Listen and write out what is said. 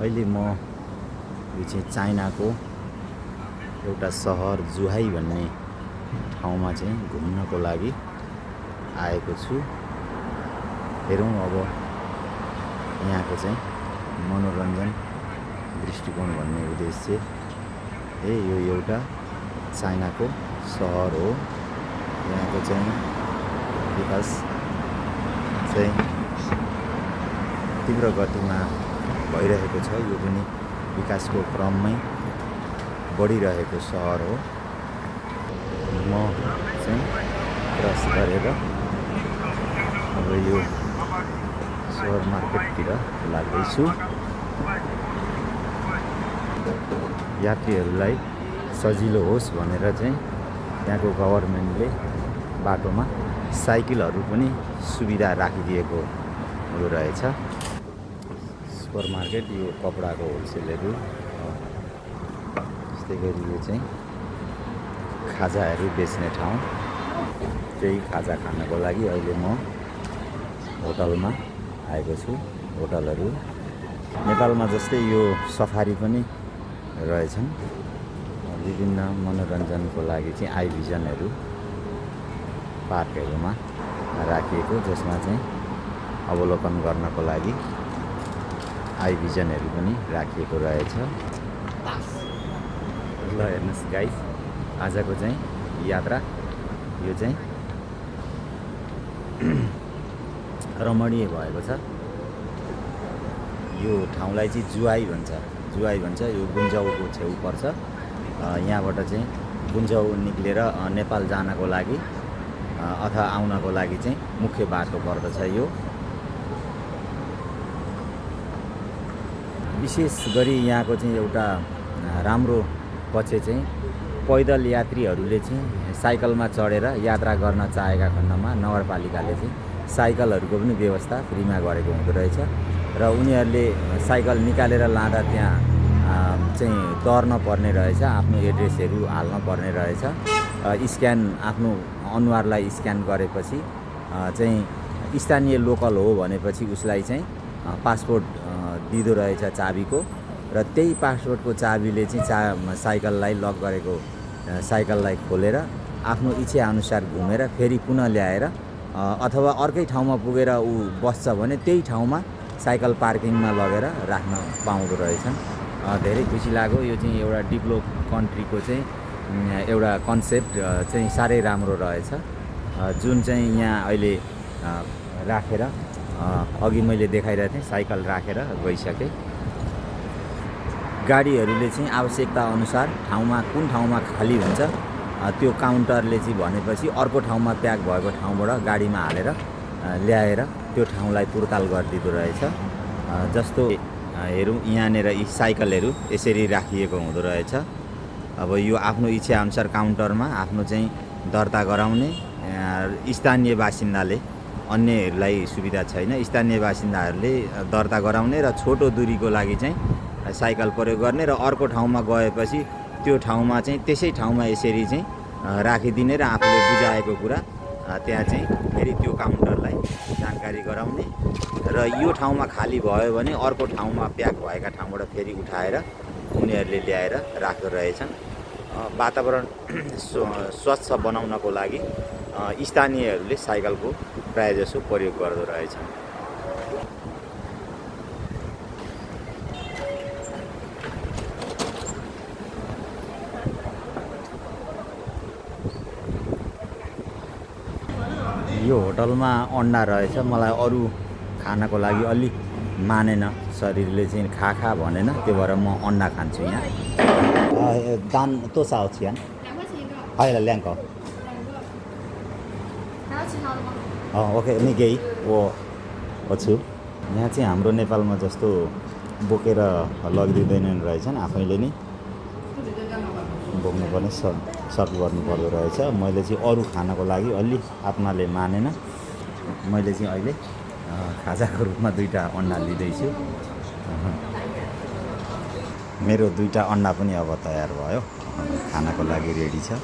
अहिले म यो चाहिँ चाइनाको एउटा सहर जुहाई भन्ने ठाउँमा चाहिँ घुम्नको लागि आएको छु। हेरौँ अब यहाँको चाहिँ मनोरञ्जन दृष्टिकोण भन्ने उद्देश्य यो एउटा चाइनाको सहर हो। यहाँको चाहिँ विकास चाहिँ तीव्र गतिमा भइरहेको छ। यो पनि विकासको क्रममै बढिरहेको सहर हो। म चाहिँ क्रस गरेर अब यो सुपर मार्केटतिर लाग्दैछु। यात्रीहरूलाई सजिलो होस् भनेर चाहिँ यहाँको गभर्मेन्टले बाटोमा साइकलहरू पनि सुविधा राखिदिएको हुँदो रहेछ। सुपर मार्केट यो कपडाको होलसेलहरू, त्यस्तै गरी यो चाहिँ खाजाहरू बेच्ने ठाउँ। त्यही खाजा खानको लागि अहिले म होटलमा आएको छु। होटलहरू नेपालमा जस्तै यो सफारी पनि रहेछन्। विभिन्न मनोरञ्जनको लागि चाहिँ आइभिजनहरू पार्कहरूमा राखिएको, जसमा चाहिँ अवलोकन गर्नको लागि आइभिजनहरू पनि राखिएको रहेछ। ल हेर्नुहोस् गाइस, आजको चाहिँ यात्रा यो चाहिँ रमणीय भएको छ। यो ठाउँलाई चाहिँ जुहाई भन्छ। यो गुन्जाउको छेउ पर्छ। यहाँबाट चाहिँ गुन्जाउ निक्लेर नेपाल जानको लागि अथवा आउनको लागि चाहिँ मुख्य बाटो पर्दछ। यो विशेष गरी यहाँको चाहिँ एउटा राम्रो पक्ष चाहिँ पैदल यात्रीहरूले चाहिँ साइकलमा चढेर यात्रा गर्न चाहेका खण्डमा नगरपालिकाले चाहिँ साइकलहरूको पनि व्यवस्था फ्रीमा गरेको हुँदो रहेछ। र उनीहरूले साइकल निकालेर लाँदा त्यहाँ चाहिँ तर्न पर्ने रहेछ, आफ्नो एड्रेसहरू हाल्न पर्ने रहेछ। स्क्यान आफ्नो अनुहारलाई स्क्यान गरेपछि चाहिँ स्थानीय लोकल हो भनेपछि उसलाई चाहिँ पासपोर्ट दिँदो रहेछ चाबीको। र त्यही पासपोर्टको चाबीले चाहिँ साइकललाई लक गरेको साइकललाई खोलेर आफ्नो इच्छाअनुसार घुमेर फेरि पुनः ल्याएर अथवा अर्कै ठाउँमा पुगेर ऊ बस्छ भने त्यही ठाउँमा साइकल पार्किङमा लगेर राख्न पाउँदो रहेछन्। धेरै खुसी लाग्यो। यो चाहिँ एउटा डेभलप कन्ट्रीको चाहिँ एउटा कन्सेप्ट चाहिँ साह्रै राम्रो रहेछ। जुन चाहिँ यहाँ अहिले राखेर अघि मैले देखाइरहेको थिएँ, साइकल राखेर गइसके। गाडीहरूले चाहिँ आवश्यकता अनुसार कुन ठाउँमा खाली हुन्छ त्यो काउन्टरले चाहिँ भनेपछि अर्को ठाउँमा प्याक भएको ठाउँबाट गाडीमा हालेर ल्याएर त्यो ठाउँलाई तुर्ताल गरिदिँदो रहेछ। जस्तो हेरौँ, यहाँनिर यी साइकलहरू यसरी राखिएको हुँदो रहेछ। अब यो आफ्नो इच्छाअनुसार काउन्टरमा आफ्नो चाहिँ दर्ता गराउने। स्थानीय बासिन्दाले, अन्यहरूलाई सुविधा छैन, स्थानीय बासिन्दाहरूले दर्ता गराउने र छोटो दूरीको लागि चाहिँ साइकल प्रयोग गर्ने र अर्को ठाउँमा गएपछि त्यो ठाउँमा चाहिँ त्यसै ठाउँमा यसरी चाहिँ राखिदिने र आफूले बुझाएको कुरा त्यहाँ चाहिँ फेरि त्यो काउन्टरलाई जानकारी गराउने। र यो ठाउँमा खाली भयो भने अर्को ठाउँमा प्याक भएका ठाउँबाट फेरि उठाएर उनीहरूले ल्याएर राख्दो रहेछन्। वातावरण स्वच्छ बनाउनको लागि स्थानीयहरूले साइकलको प्रायःजसो प्रयोग गर्दो रहेछन्। यो होटलमा अन्डा रहेछ। मलाई अरू खानको लागि अलि मानेन, शरीरले चाहिँ खा भनेन, त्यो भएर म अन्डा खान्छु। यहाँ दान तोसाओ छियान अहिले ल्याङ्क ओके निकै वो छु। यहाँ चाहिँ हाम्रो नेपालमा जस्तो बोकेर लगिदिँदैनन् रहेछन्, आफैले नै बोक्नुपर्ने सर्भ गर्नुपर्दो रहेछ। मैले चाहिँ अरू खानको लागि अलि आत्माले मानेन। मैले चाहिँ अहिले खाजाको रूपमा 2टा अन्डा लिँदैछु। मेरो 2टा अन्डा पनि अब तयार भयो, खानको लागि रेडी छ।